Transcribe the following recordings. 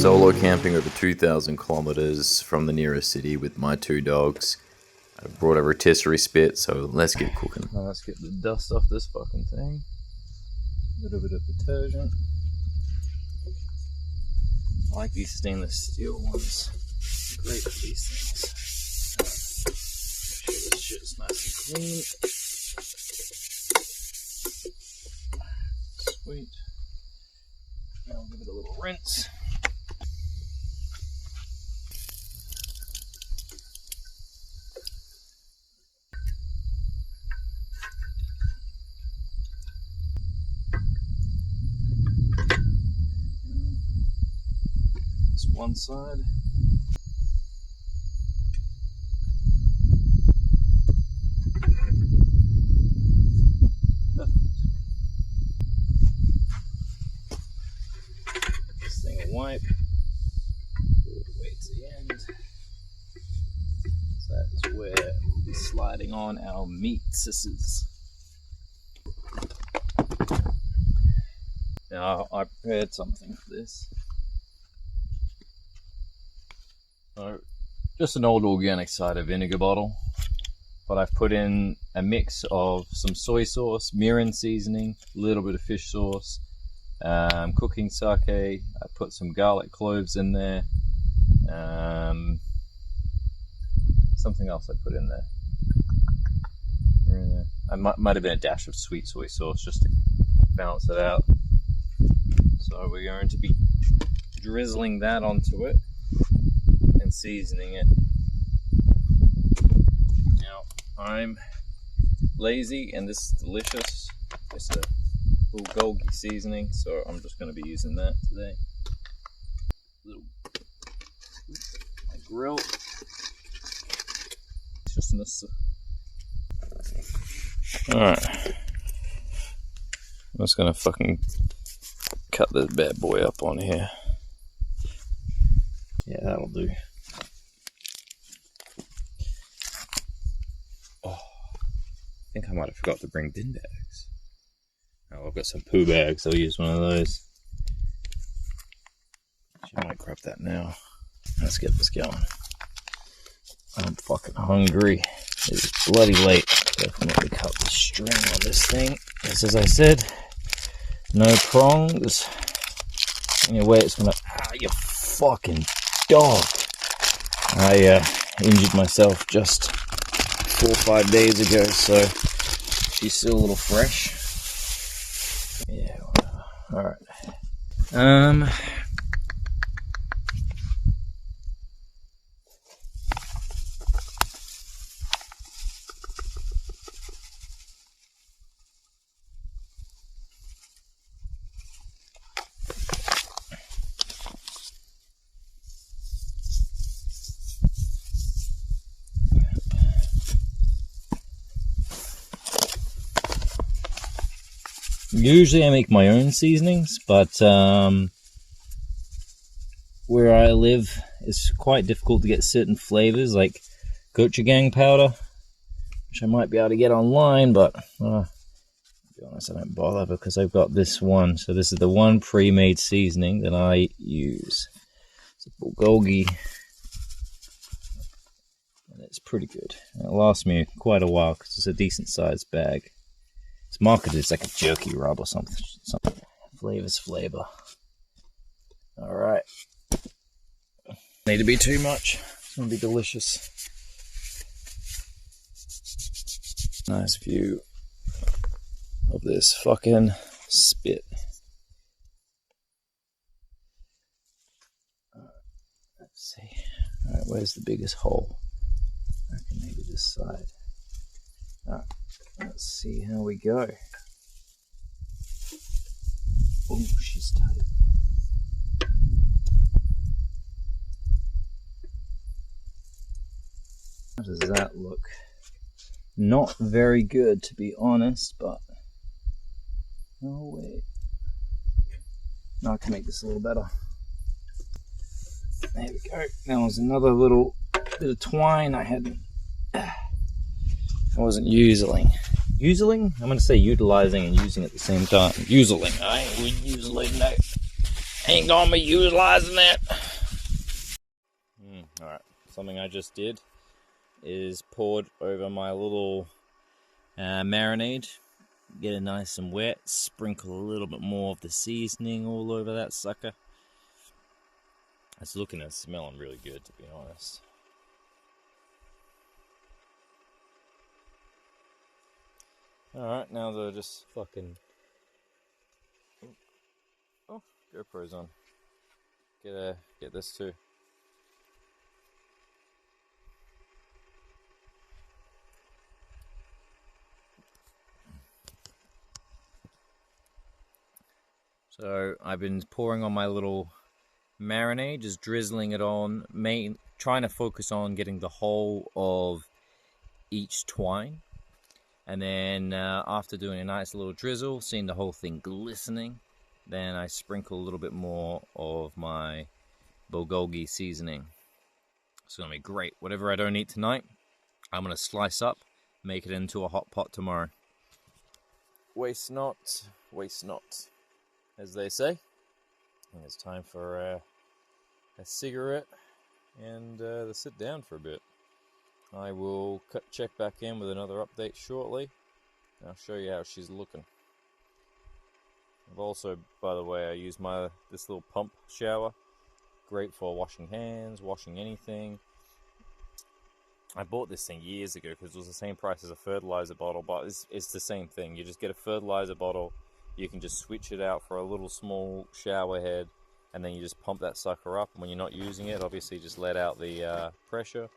solo camping over 2,000 kilometers from the nearest city with my 2 dogs. I brought a rotisserie spit, so let's get cooking. Now let's get the dust off this fucking thing. A little bit of detergent. I like these stainless steel ones. Great for these things. Make sure this shit is nice and clean. Sweet. Now I'll give it a little rinse. This one side. Wipe all the way to the end. So that is where we'll be sliding on our meat sisses. Now I prepared something for this. So just an old organic cider vinegar bottle, but I've put in a mix of some soy sauce, mirin seasoning, a little bit of fish sauce, cooking sake. I put some garlic cloves in there, something else I put in there. I might have been a dash of sweet soy sauce just to balance it out. So we're going to be drizzling that onto it and seasoning it. Now I'm lazy and this is delicious. It's a bulgogi seasoning, so I'm just going to be using that today. My grill. It's just in this. Alright. I'm just going to fucking cut this bad boy up on here. Yeah, that'll do. Oh, I think I might have forgot to bring bin bags. Oh, I've got some poo bags, I'll use one of those. I might grab that now. Let's get this going. I'm fucking hungry. It's bloody late. Definitely cut the string on this thing. Just as I said, no prongs. Anyway, it's gonna... Ah, you fucking dog. I injured myself just 4 or 5 days ago, so she's still a little fresh. Yeah, alright. Usually I make my own seasonings, but where I live it's quite difficult to get certain flavors like gochujang powder, which I might be able to get online, but to be honest, I don't bother because I've got this one. So this is the one pre-made seasoning that I use. It's a bulgogi, and it's pretty good. It lasts me quite a while because it's a decent sized bag. It's marketed as like a jerky rub or something. Flavor's flavor. Alright. Need to be too much. It's gonna be delicious. Nice view of this fucking spit. Let's see. Alright, where's the biggest hole? I reckon maybe this side. Alright. Let's see how we go. Oh, she's tight. How does that look? Not very good, to be honest, but... Oh, wait. No, I can make this a little better. There we go. That was another little bit of twine I hadn't... I wasn't usiling. Usiling? I'm going to say utilizing and using at the same time. Usiling. I ain't with usiling, no. Ain't gonna be utilizing that. Alright, something I just did is poured over my little marinade. Get it nice and wet, sprinkle a little bit more of the seasoning all over that sucker. It's looking and smelling really good, to be honest. Alright, now they're just fucking... Oh, GoPro's on. Get this too. So I've been pouring on my little marinade, just drizzling it on, trying to focus on getting the whole of each twine. And then after doing a nice little drizzle, seeing the whole thing glistening, then I sprinkle a little bit more of my bulgogi seasoning. It's gonna be great. Whatever I don't eat tonight, I'm gonna slice up, make it into a hot pot tomorrow. Waste not, as they say. And it's time for a cigarette and to sit down for a bit. I will check back in with another update shortly. I'll show you how she's looking. I've also, by the way, I use this little pump shower. Great for washing hands, washing anything. I bought this thing years ago because it was the same price as a fertilizer bottle, but it's the same thing. You just get a fertilizer bottle, you can just switch it out for a little small shower head, and then you just pump that sucker up. And when you're not using it, obviously just let out the pressure.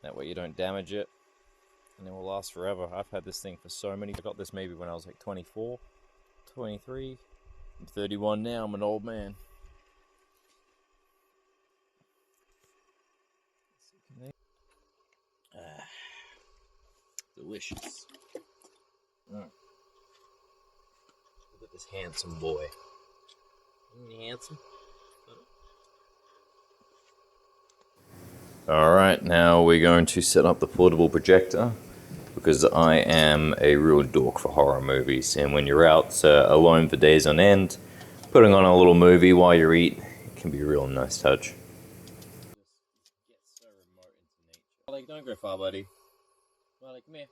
That way you don't damage it, and it will last forever. I've had this thing for so many. I got this maybe when I was like 24, 23. I'm 31 now. I'm an old man. Delicious. Look at this handsome boy. Isn't he handsome? Alright, now we're going to set up the portable projector because I am a real dork for horror movies, and when you're out alone for days on end, putting on a little movie while you eat can be a real nice touch. Like, don't go far, buddy. Like, come here.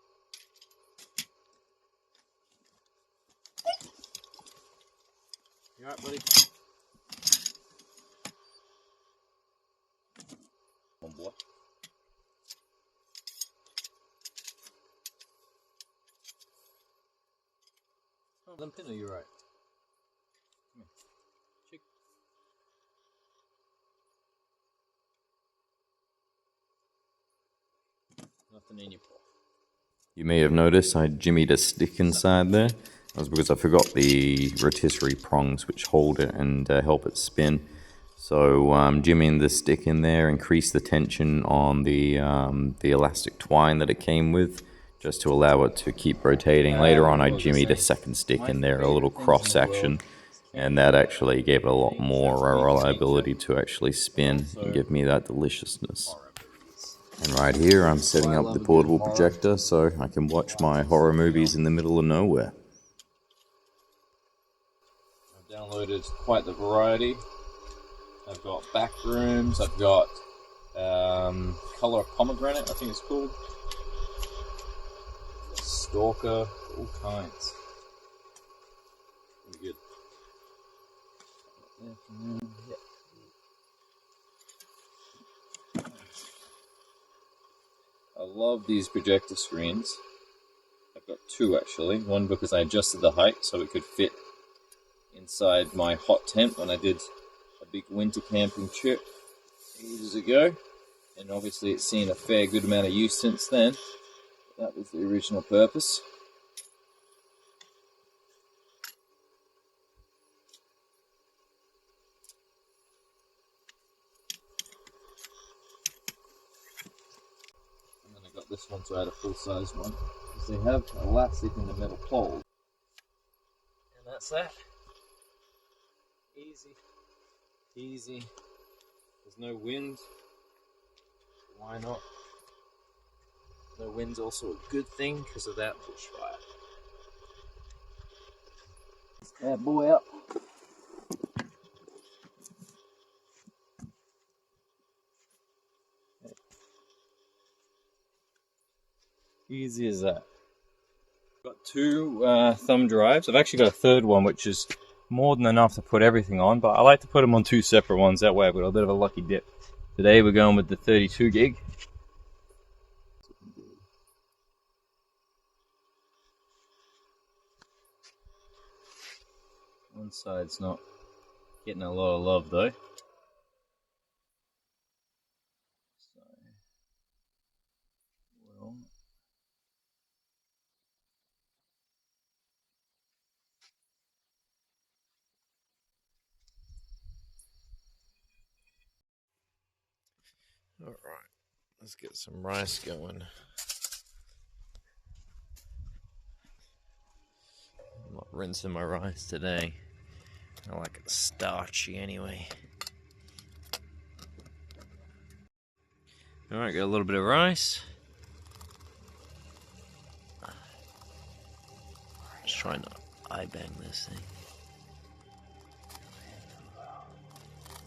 You alright, buddy? Come on, boy. Oh, limping, are you right? Come here. Chick. Nothing in your paw. You may have noticed I jimmied a stick inside there. That was because I forgot the rotisserie prongs which hold it and help it spin. So jimmying the stick in there increased the tension on the elastic twine that it came with, just to allow it to keep rotating. Later on I jimmied a second stick in there, a little cross section, and that actually gave it a lot more reliability to actually spin and give me that deliciousness. And right here I'm setting up the portable projector so I can watch my horror movies in the middle of nowhere. I've downloaded quite the variety. I've got Backrooms, I've got Color of Pomegranate, I think it's called. Stalker, all kinds. Pretty good. Yeah. I love these projector screens. I've got two actually. One because I adjusted the height so it could fit inside my hot tent when I did a big winter camping trip ages ago. And obviously it's seen a fair good amount of use since then. That was the original purpose. And then I got this one so I had a full-size one. Because they have elastic in the metal pole. And that's that. Easy. Easy. There's no wind. Why not? No wind's also a good thing because of that bushfire. Let's that boy up. Easy as that. Got two thumb drives. I've actually got a third one, which is more than enough to put everything on, but I like to put them on two separate ones. That way I've got a bit of a lucky dip. Today we're going with the 32 gig. One side's not getting a lot of love though. So, well, all right, let's get some rice going. I'm not rinsing my rice today. I like it starchy anyway. All right, got a little bit of rice. Just trying to eye bang this thing.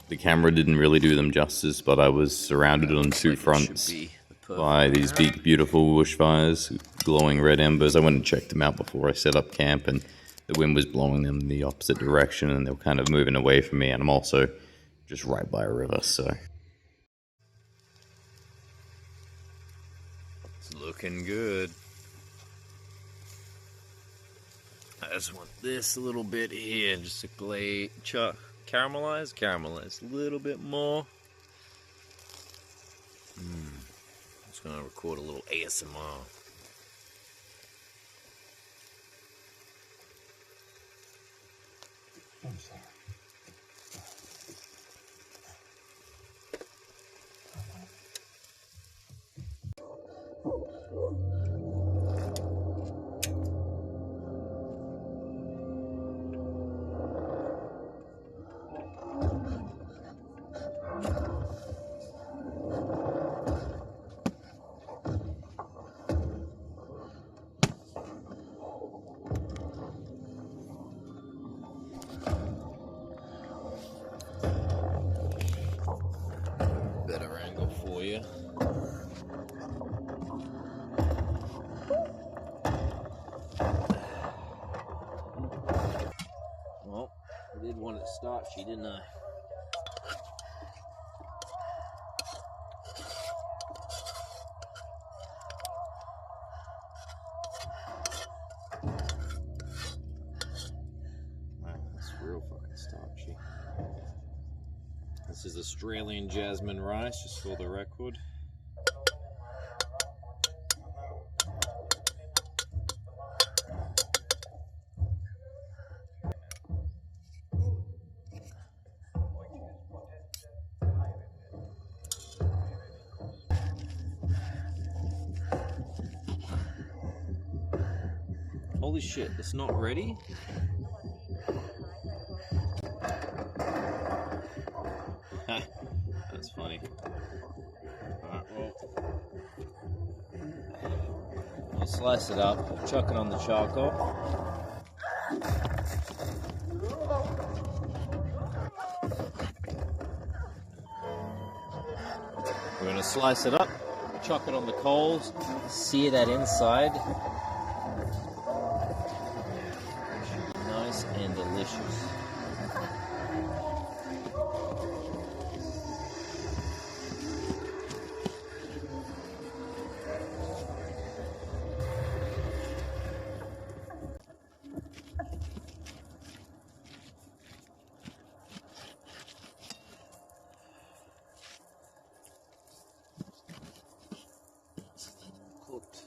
The camera didn't really do them justice, but I was surrounded on two fronts by these big, beautiful bushfires, glowing red embers. I went and checked them out before I set up camp, and the wind was blowing them in the opposite direction, and they were kind of moving away from me, and I'm also just right by a river, so... It's looking good. I just want this a little bit here, just to caramelize a little bit more. I'm just gonna record a little ASMR. Better angle for you. Well, I did want it starchy, didn't I? Wow, that's real fucking starchy. This is Australian jasmine rice, just for the record. Holy shit, it's not ready? That's funny. Alright, well, I'll slice it up, chuck it on the charcoal. We're going to slice it up, chuck it on the coals, sear that inside. Nice and delicious. Cooked.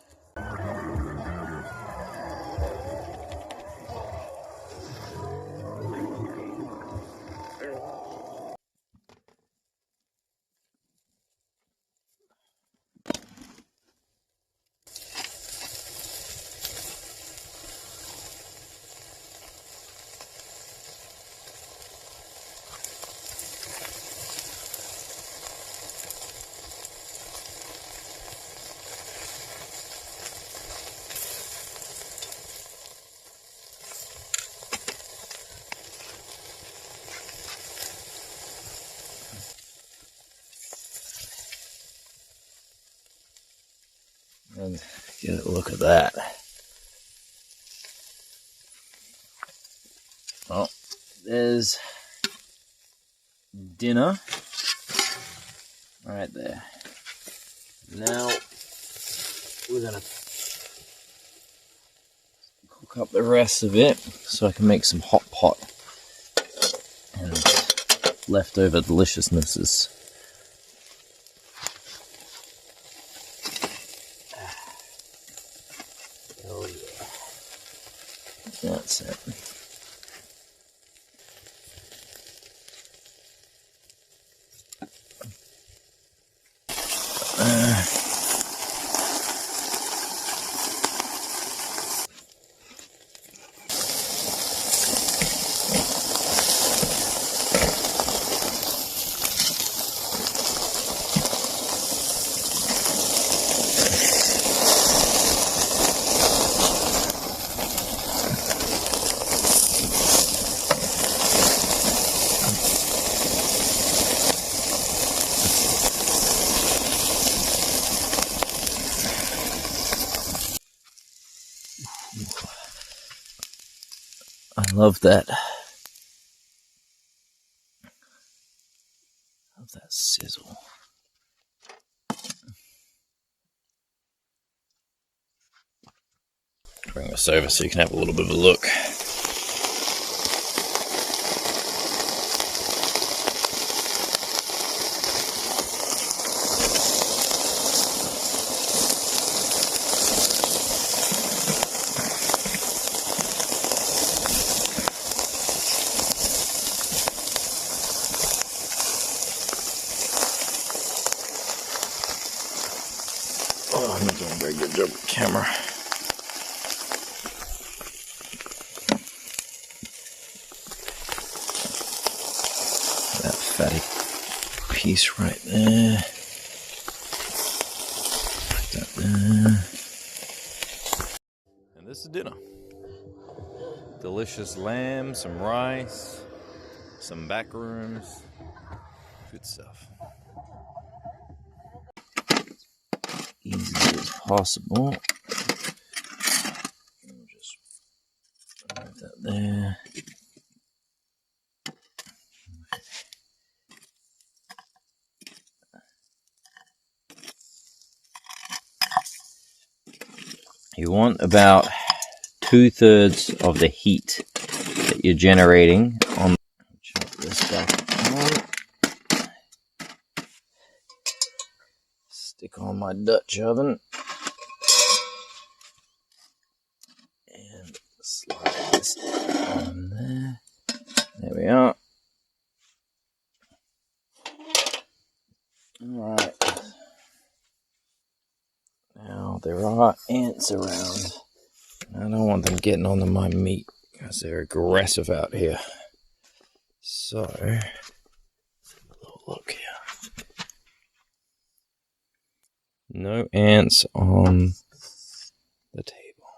And Get a look at that. Well, there's dinner right there. Now we're gonna cook up the rest of it so I can make some hot pot and leftover deliciousnesses. Oh yeah, that's it. I love that. Love that sizzle. Bring this over so you can have a little bit of a look. Oh, I'm not doing a very good job with the camera. That fatty piece right there. Put that there. And this is dinner. Delicious lamb, some rice, some back rooms. Good stuff. Easy as possible. We'll just put that there. You want about 2/3 of the heat that you're generating on. Chop this back on. Stick on my Dutch oven and slide this on there. There we are. All right. Now there are ants around. I don't want them getting onto my meat because they're aggressive out here. So, let's have a little look here. No ants on the table.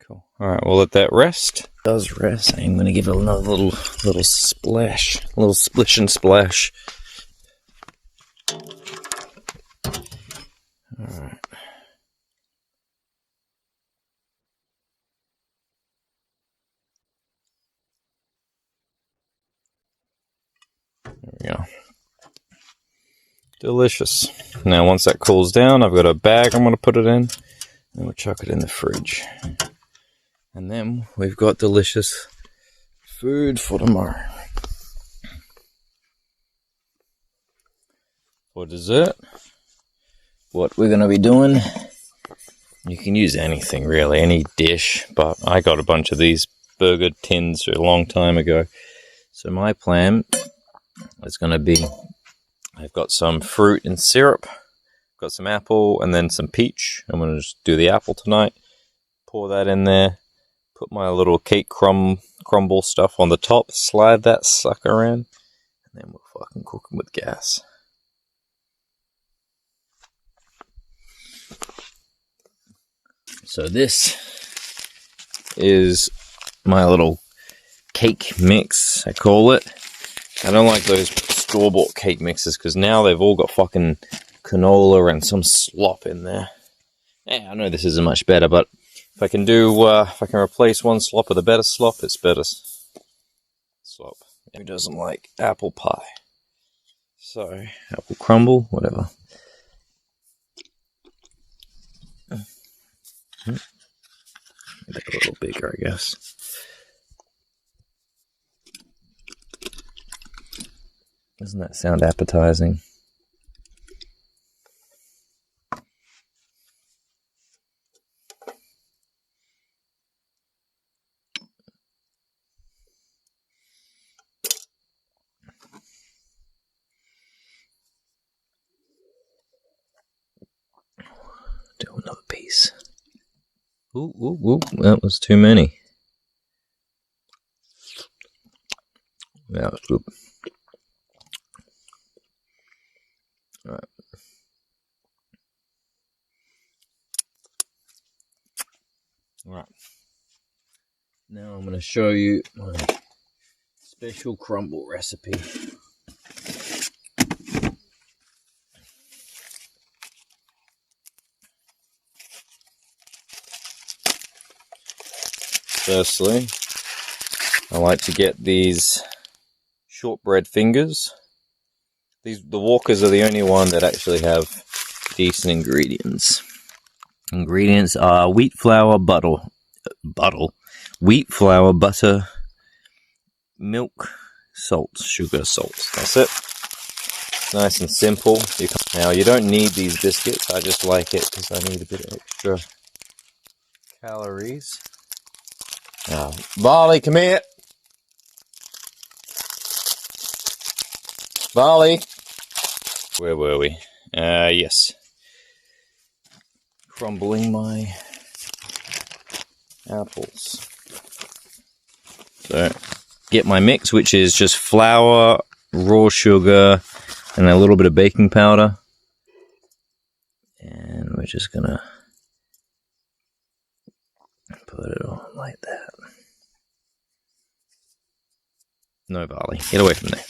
Cool. Alright, we'll let that rest. It does rest. I'm going to give it another little splash. A little splish and splash. Alright. There we go. Delicious. Now once that cools down, I've got a bag I'm going to put it in, and we'll chuck it in the fridge. And then we've got delicious food for tomorrow. For dessert, what we're going to be doing, you can use anything really, any dish, but I got a bunch of these burger tins a long time ago. So my plan is going to be, I've got some fruit and syrup, got some apple and then some peach. I'm going to just do the apple tonight, pour that in there, put my little cake crumble stuff on the top, slide that sucker in, and then we'll fucking cook them with gas. So this is my little cake mix, I call it. I don't like those store-bought cake mixes because now they've all got fucking canola and some slop in there. Yeah, I know this isn't much better, but if I can do, if I can replace one slop with a better slop, it's better slop. Who doesn't like apple pie? So, apple crumble, whatever. Make it a little bigger, I guess. Doesn't that sound appetizing? Do another piece. Ooh, ooh, ooh, that was too many. That was good. All right. All right. Now I'm going to show you my special crumble recipe. Firstly, I like to get these shortbread fingers. The Walkers are the only one that actually have decent ingredients. Ingredients are wheat flour, wheat flour, butter, milk, salt, sugar, salt. That's it. Nice and simple. Now you don't need these biscuits. I just like it because I need a bit of extra calories. Now, Barley, come here. Barley. Where were we? Yes. Crumbling my apples. So, get my mix, which is just flour, raw sugar, and a little bit of baking powder. And we're just gonna put it on like that. No barley. Get away from there.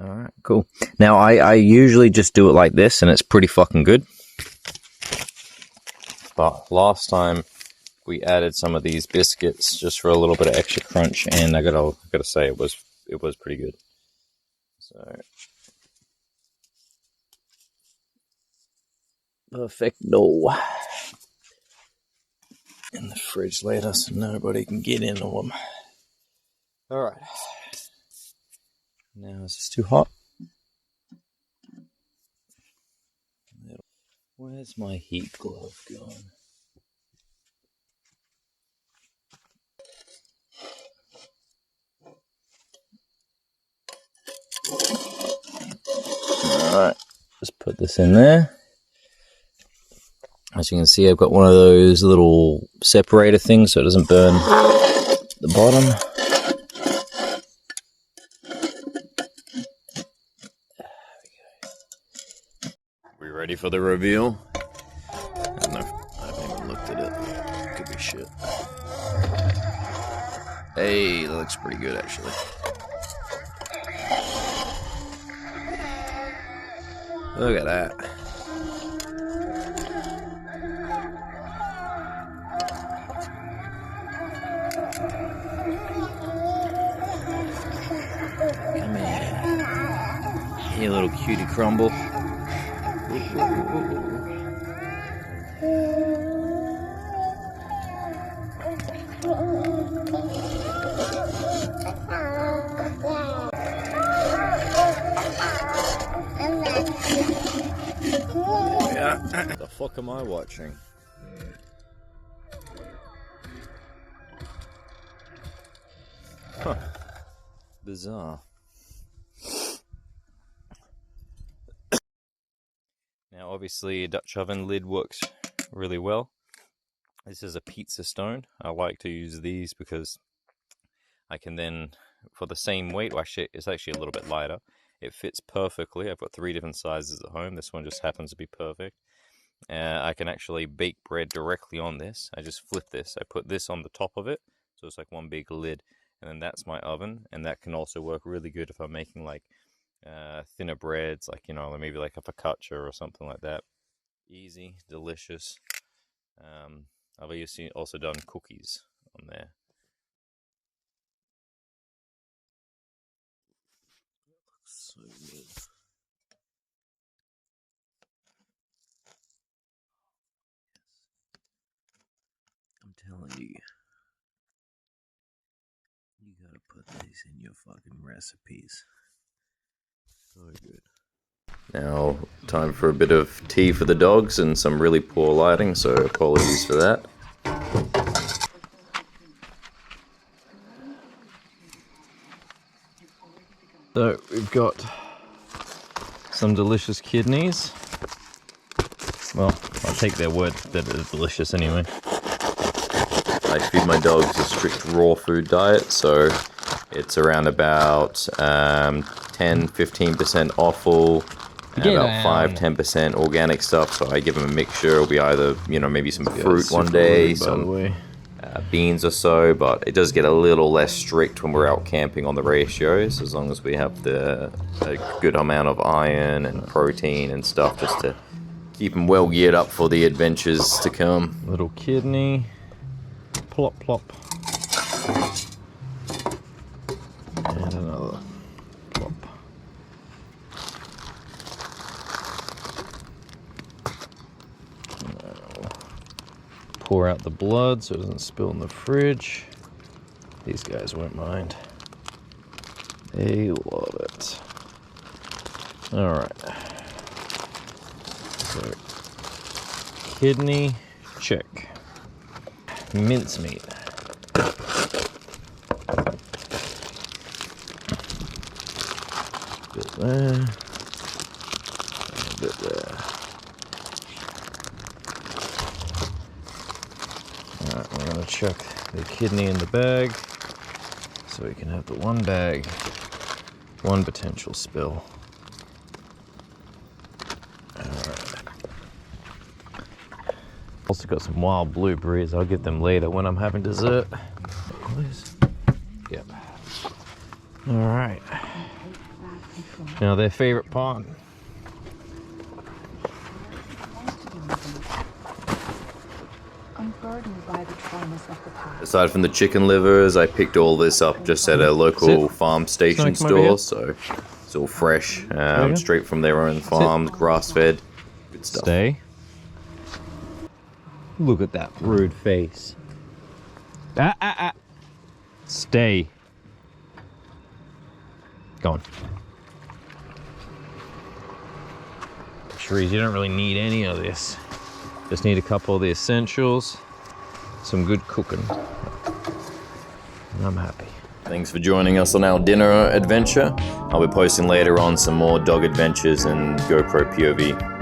Alright, cool. Now, I usually just do it like this, and it's pretty fucking good. But last time, we added some of these biscuits just for a little bit of extra crunch, and I gotta say, it was pretty good. So, perfecto. In the fridge later, so nobody can get into them. All right. Now, is this too hot? Where's my heat glove gone? Alright, just put this in there. As you can see, I've got one of those little separator things so it doesn't burn the bottom. We ready for the reveal? I don't know. I haven't even looked at it. Could be shit. Hey, that looks pretty good actually. Look at that. Come here. Hey, little cutie crumble. What the fuck am I watching? Huh. Bizarre. Now, obviously, a Dutch oven lid works really well. This is a pizza stone. I like to use these because I can then, for the same weight, well, actually, it's actually a little bit lighter. It fits perfectly. I've got 3 different sizes at home. This one just happens to be perfect. I can actually bake bread directly on this. I just flip this. I put this on the top of it, so it's like one big lid. And then that's my oven, and that can also work really good if I'm making like thinner breads, like, you know, maybe like a focaccia or something like that. Easy, delicious. I've also done cookies on there. Looks so good. I'm telling you, you gotta put these in your fucking recipes. So good. Now, time for a bit of tea for the dogs and some really poor lighting, so apologies for that. So, we've got some delicious kidneys. Well, I'll take their word that they're delicious anyway. I feed my dogs a strict raw food diet, so it's around about 10-15% offal, and about 5-10% organic stuff. So I give them a mixture. It'll be either, maybe some fruit one day, some beans or so, but it does get a little less strict when we're out camping on the ratios, as long as we have a good amount of iron and protein and stuff, just to keep them well geared up for the adventures to come. Little kidney. Plop, plop. And another plop. Pour out the blood so it doesn't spill in the fridge. These guys won't mind. They love it. Alright. So, kidney, check. Mincemeat. Bit there. A bit there. Alright, we're gonna chuck the kidney in the bag so we can have the one bag, one potential spill. Also got some wild blueberries. I'll get them later when I'm having dessert. Yep. All right. Now their favorite pond. Aside from the chicken livers, I picked all this up just at a local farm station store, so it's all fresh, straight from their own farms, grass-fed, good stuff. Stay. Look at that rude face. Stay. Go on. Trees, you don't really need any of this. Just need a couple of the essentials, some good cooking, and I'm happy. Thanks for joining us on our dinner adventure. I'll be posting later on some more dog adventures and GoPro POV.